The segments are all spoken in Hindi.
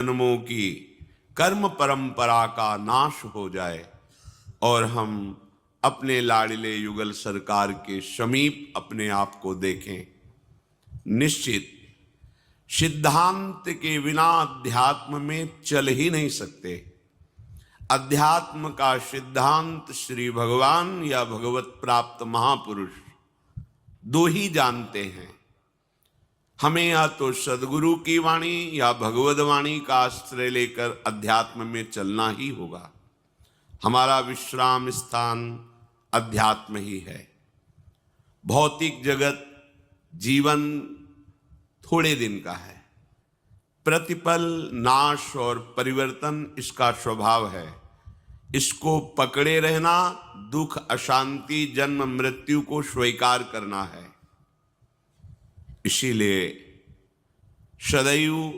जन्मों की कर्म परंपरा का नाश हो जाए और हम अपने लाडले युगल सरकार के समीप अपने आप को देखें। निश्चित सिद्धांत के बिना अध्यात्म में चल ही नहीं सकते। अध्यात्म का सिद्धांत श्री भगवान या भगवत प्राप्त महापुरुष दो ही जानते हैं। हमें या तो सदगुरु की वाणी या भगवद वाणी का आश्रय लेकर अध्यात्म में चलना ही होगा। हमारा विश्राम स्थान अध्यात्म ही है। भौतिक जगत जीवन थोड़े दिन का है। प्रतिपल नाश और परिवर्तन इसका स्वभाव है। इसको पकड़े रहना दुख, अशांति, जन्म मृत्यु को स्वीकार करना है। इसीलिए सदैव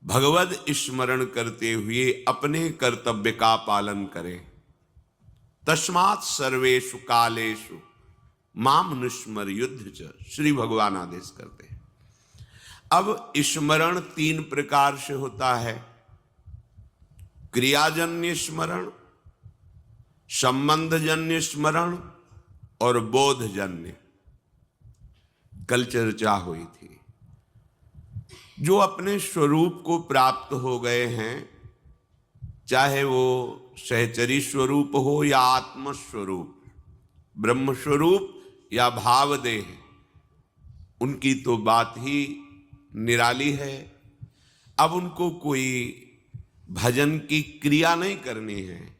भगवद स्मरण करते हुए अपने कर्तव्य का पालन करें। तस्मात् सर्वेषु कालेषु माम नुस्मर युद्ध च, श्री भगवान आदेश करते हैं। अब स्मरण तीन प्रकार से होता है। क्रियाजन्य स्मरण, संबंधजन्य स्मरण और बोधजन्य। कल चर्चा हुई थी। जो अपने स्वरूप को प्राप्त हो गए हैं, चाहे वो सहचरी स्वरूप हो या आत्म स्वरूप, ब्रह्म स्वरूप या भावदेह, उनकी तो बात ही निराली है। अब उनको कोई भजन की क्रिया नहीं करनी है,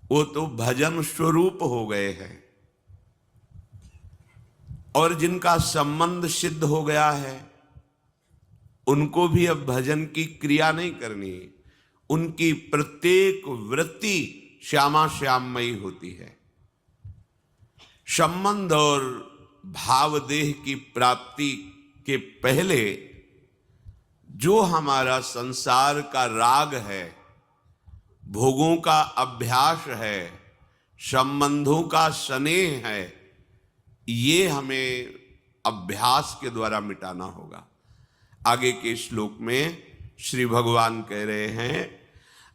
वो तो भजन स्वरूप हो गए हैं। और जिनका संबंध सिद्ध हो गया है, उनको भी अब भजन की क्रिया नहीं करनी है। उनकी प्रत्येक वृत्ति श्यामा श्याममयी होती है। संबंध और भावदेह की प्राप्ति के पहले जो हमारा संसार का राग है, भोगों का अभ्यास है, संबंधों का स्नेह है, ये हमें अभ्यास के द्वारा मिटाना होगा। आगे के श्लोक में श्री भगवान कह रहे हैं,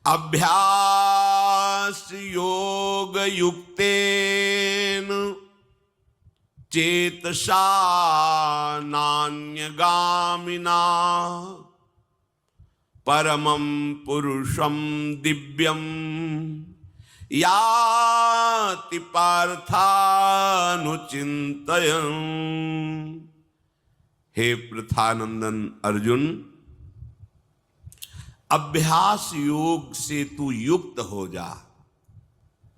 अभ्यास योग युक्तेन चेतसा नान्यगामिना परमं पुरुषं दिव्यं याति पार्थानुचिन्तयन्। हे पृथानंदन अर्जुन, अभ्यास योग से तू युक्त हो जा।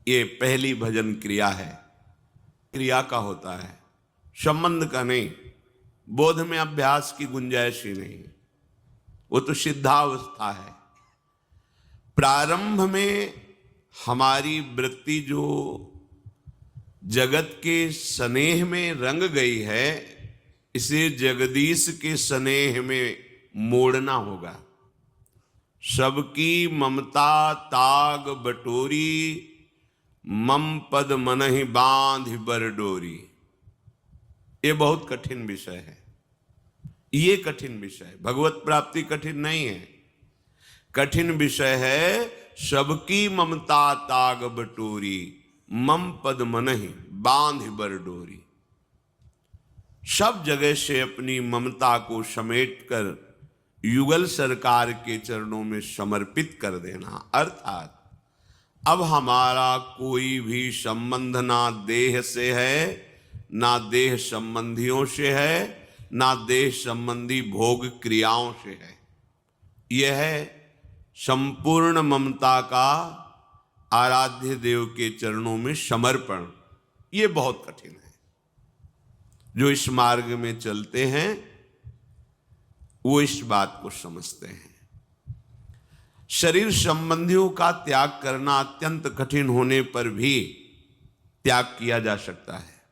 ये पहली भजन क्रिया है। क्रिया का होता है, संबंध का नहीं। बोध में अभ्यास की गुंजाइश ही नहीं, वो तो सिद्धावस्था है। प्रारंभ में हमारी वृत्ति जो जगत के स्नेह में रंग गई है, इसे जगदीश के स्नेह में मोड़ना होगा। सबकी ममता ताग बटोरी, मम पद मनहि बांध बर डोरी। ये बहुत कठिन विषय है। ये कठिन विषय है। भगवत प्राप्ति कठिन नहीं है। कठिन विषय है सबकी ममता ताग बटोरी, मम पद मनहि बांध बर डोरी। सब जगह से अपनी ममता को समेटकर युगल सरकार के चरणों में समर्पित कर देना। अर्थात अब हमारा कोई भी संबंध ना देह से है, ना देह संबंधियों से है, ना देह संबंधी भोग क्रियाओं से है। यह है संपूर्ण ममता का आराध्य देव के चरणों में समर्पण। ये बहुत कठिन है। जो इस मार्ग में चलते हैं वो इस बात को समझते हैं। शरीर संबंधियों का त्याग करना अत्यंत कठिन होने पर भी त्याग किया जा सकता है,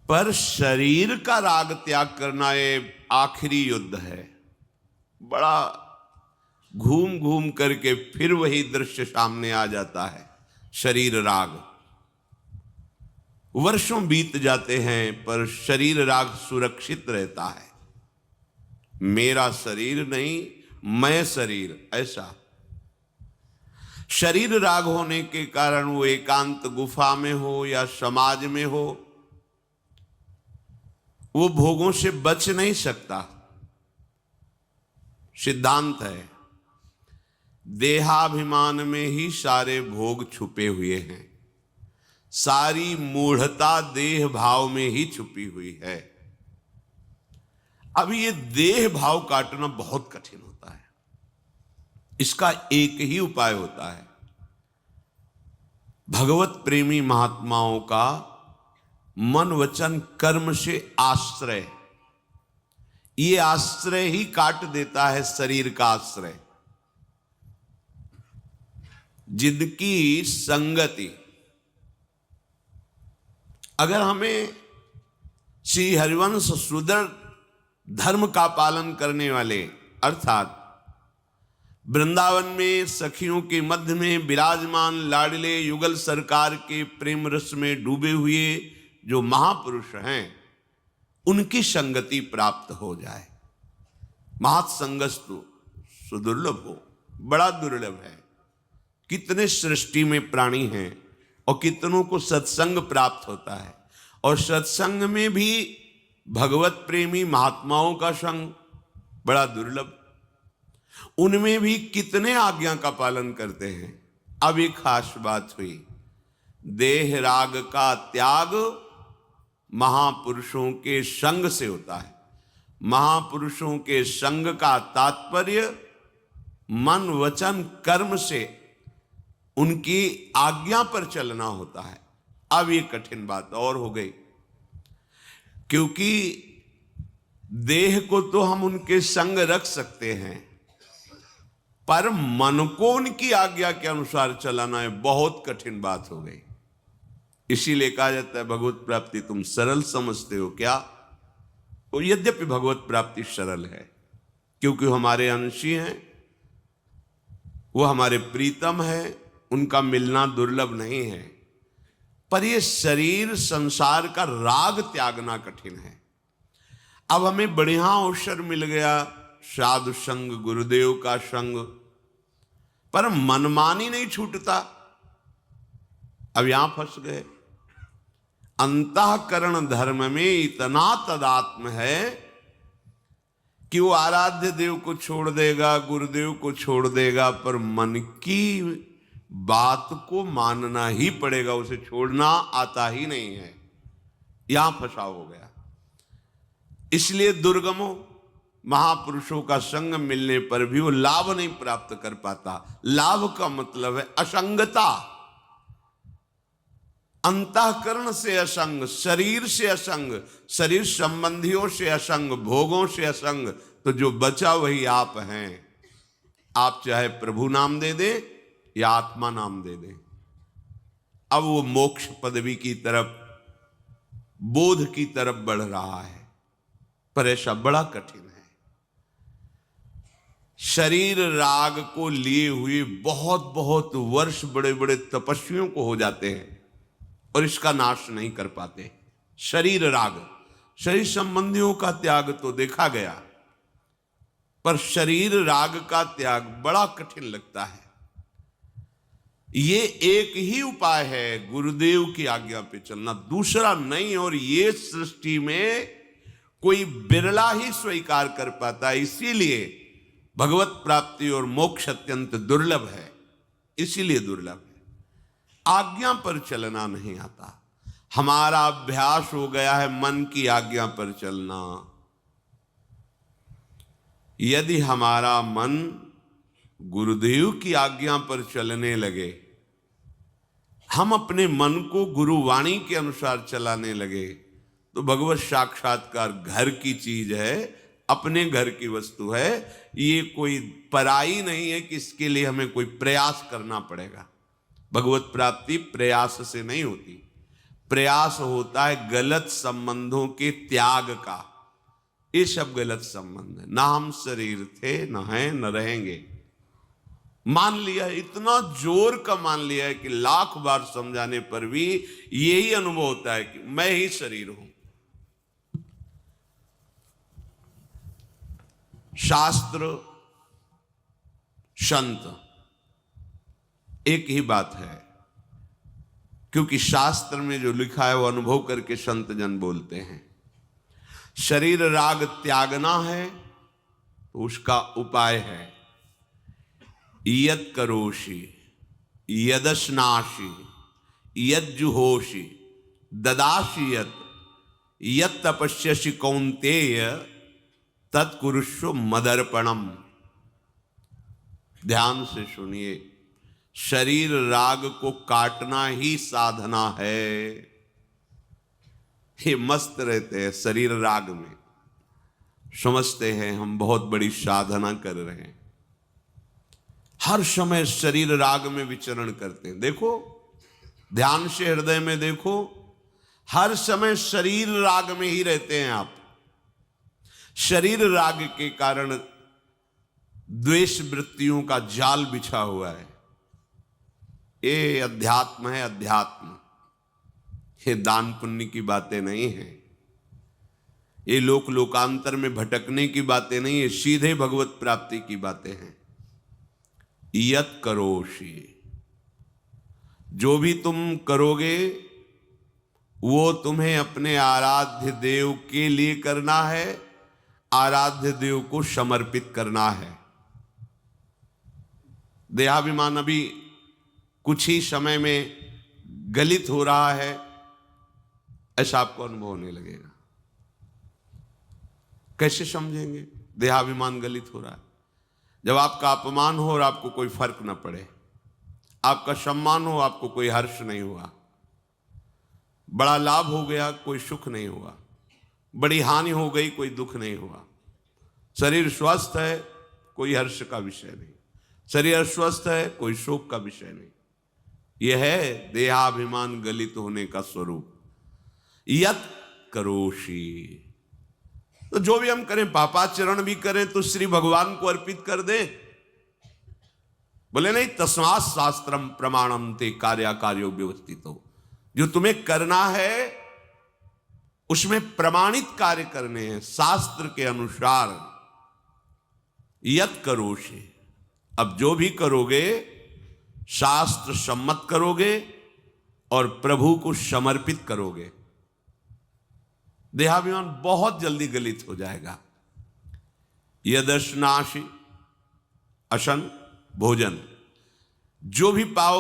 पर शरीर का राग त्याग करना ये आखिरी युद्ध है। बड़ा घूम घूम करके फिर वही दृश्य सामने आ जाता है। शरीर राग वर्षों बीत जाते हैं पर शरीर राग सुरक्षित रहता है। मेरा शरीर नहीं, मैं शरीर, ऐसा। शरीर राग होने के कारण वो एकांत गुफा में हो या समाज में हो, वो भोगों से बच नहीं सकता। सिद्धांत है, देहाभिमान में ही सारे भोग छुपे हुए हैं, सारी मूढ़ता देह भाव में ही छुपी हुई है। अब ये देह भाव काटना बहुत कठिन होता है। इसका एक ही उपाय होता है, भगवत प्रेमी महात्माओं का मन वचन कर्म से आश्रय। ये आश्रय ही काट देता है शरीर का आश्रय। जिनकी संगति, अगर हमें श्री हरिवंश सुदर धर्म का पालन करने वाले, अर्थात वृंदावन में सखियों के मध्य में विराजमान लाडले युगल सरकार के प्रेम रस में डूबे हुए जो महापुरुष हैं, उनकी संगति प्राप्त हो जाए। महत्संगस्तु सुदुर्लभ हो, बड़ा दुर्लभ है। कितने सृष्टि में प्राणी हैं और कितनों को सत्संग प्राप्त होता है, और सत्संग में भी भगवत प्रेमी महात्माओं का संग बड़ा दुर्लभ। उनमें भी कितने आज्ञा का पालन करते हैं। अब एक खास बात हुई, देह राग का त्याग महापुरुषों के संग से होता है। महापुरुषों के संग का तात्पर्य मन वचन कर्म से उनकी आज्ञा पर चलना होता है। अब ये कठिन बात और हो गई, क्योंकि देह को तो हम उनके संग रख सकते हैं, पर मन को उनकी आज्ञा के अनुसार चलाना है बहुत कठिन बात हो गई। इसीलिए कहा जाता है भगवत प्राप्ति तुम सरल समझते हो क्या? तो यद्यपि भगवत प्राप्ति सरल है, क्योंकि हमारे अंशी हैं, वो हमारे प्रीतम है, उनका मिलना दुर्लभ नहीं है। पर ये शरीर संसार का राग त्यागना कठिन है। अब हमें बढ़िया अवसर मिल गया, साधु संग, गुरुदेव का संग, पर मनमानी नहीं छूटता। अब यहां फंस गए। अंतःकरण धर्म में इतना तदात्म है कि वो आराध्य देव को छोड़ देगा, गुरुदेव को छोड़ देगा, पर मन की बात को मानना ही पड़ेगा, उसे छोड़ना आता ही नहीं है। यहां फंसाव हो गया। इसलिए दुर्गमों महापुरुषों का संग मिलने पर भी वो लाभ नहीं प्राप्त कर पाता। लाभ का मतलब है असंगता, अंतःकरण से असंग, शरीर से असंग, शरीर संबंधियों से असंग, भोगों से असंग। तो जो बचा वही आप हैं। आप चाहे प्रभु नाम दे दे या आत्मा नाम दे दे। अब वो मोक्ष पदवी की तरफ, बोध की तरफ बढ़ रहा है, पर ऐसा बड़ा कठिन है। शरीर राग को लिए हुए बहुत बहुत वर्ष बड़े बड़े तपस्वियों को हो जाते हैं और इसका नाश नहीं कर पाते। शरीर राग, शरीर संबंधियों का त्याग तो देखा गया, पर शरीर राग का त्याग बड़ा कठिन लगता है। ये एक ही उपाय है, गुरुदेव की आज्ञा पे चलना, दूसरा नहीं। और ये सृष्टि में कोई बिरला ही स्वीकार कर पाता है। इसीलिए भगवत प्राप्ति और मोक्ष अत्यंत दुर्लभ है। इसीलिए दुर्लभ है। आज्ञा पर चलना नहीं आता। हमारा अभ्यास हो गया है मन की आज्ञा पर चलना। यदि हमारा मन गुरुदेव की आज्ञा पर चलने लगे, हम अपने मन को गुरुवाणी के अनुसार चलाने लगे, तो भगवत साक्षात्कार घर की चीज है, अपने घर की वस्तु है। ये कोई पराई नहीं है कि इसके लिए हमें कोई प्रयास करना पड़ेगा। भगवत प्राप्ति प्रयास से नहीं होती। प्रयास होता है गलत संबंधों के त्याग का। ये सब गलत संबंध है। ना हम शरीर थे, न हैं, न रहेंगे। मान लिया, इतना जोर का मान लिया है कि लाख बार समझाने पर भी यही अनुभव होता है कि मैं ही शरीर हूं। शास्त्र, संत, एक ही बात है, क्योंकि शास्त्र में जो लिखा है वो अनुभव करके संत जन बोलते हैं। शरीर राग त्यागना है तो उसका उपाय है यत् करोषि यदश्नासि यज्जुहोषि ददासि यत् तपस्यसि कौन्तेय तत्कुरुष्व मदर्पणम। ध्यान से सुनिए, शरीर राग को काटना ही साधना है। ये मस्त रहते हैं शरीर राग में, समझते हैं हम बहुत बड़ी साधना कर रहे हैं, हर समय शरीर राग में विचरण करते हैं। देखो ध्यान से हृदय में देखो, हर समय शरीर राग में ही रहते हैं आप। शरीर राग के कारण द्वेष वृत्तियों का जाल बिछा हुआ है। ये अध्यात्म है, अध्यात्म। ये दान पुण्य की बातें नहीं है, ये लोक लोकांतर में भटकने की बातें नहीं है, सीधे भगवत प्राप्ति की बातें हैं। यत् करोषि, जो भी तुम करोगे वो तुम्हें अपने आराध्य देव के लिए करना है, आराध्य देव को समर्पित करना है। देहाभिमान अभी कुछ ही समय में गलित हो रहा है, ऐसा आपको अनुभव होने लगेगा। कैसे समझेंगे देहाभिमान गलित हो रहा है? जब आपका अपमान हो और आपको कोई फर्क न पड़े, आपका सम्मान हो, आपको कोई हर्ष नहीं हुआ, बड़ा लाभ हो गया, कोई सुख नहीं हुआ, बड़ी हानि हो गई, कोई दुख नहीं हुआ, शरीर स्वस्थ है, कोई हर्ष का विषय नहीं, शरीर अस्वस्थ है, कोई शोक का विषय नहीं। यह है देहाभिमान गलित होने का स्वरूप। यत् करोषि, तो जो भी हम करें, पापाचरण भी करें तो श्री भगवान को अर्पित कर दे। बोले नहीं, तस्मात् शास्त्रम प्रमाणम ते कार्याकार्यो व्यवस्थितो। जो तुम्हें करना है उसमें प्रमाणित कार्य करने हैं शास्त्र के अनुसार। यत् करोषि, अब जो भी करोगे शास्त्र सम्मत करोगे और प्रभु को समर्पित करोगे, देहाभिमान बहुत जल्दी गलित हो जाएगा। यदश्नासि, अशन भोजन, जो भी पाओ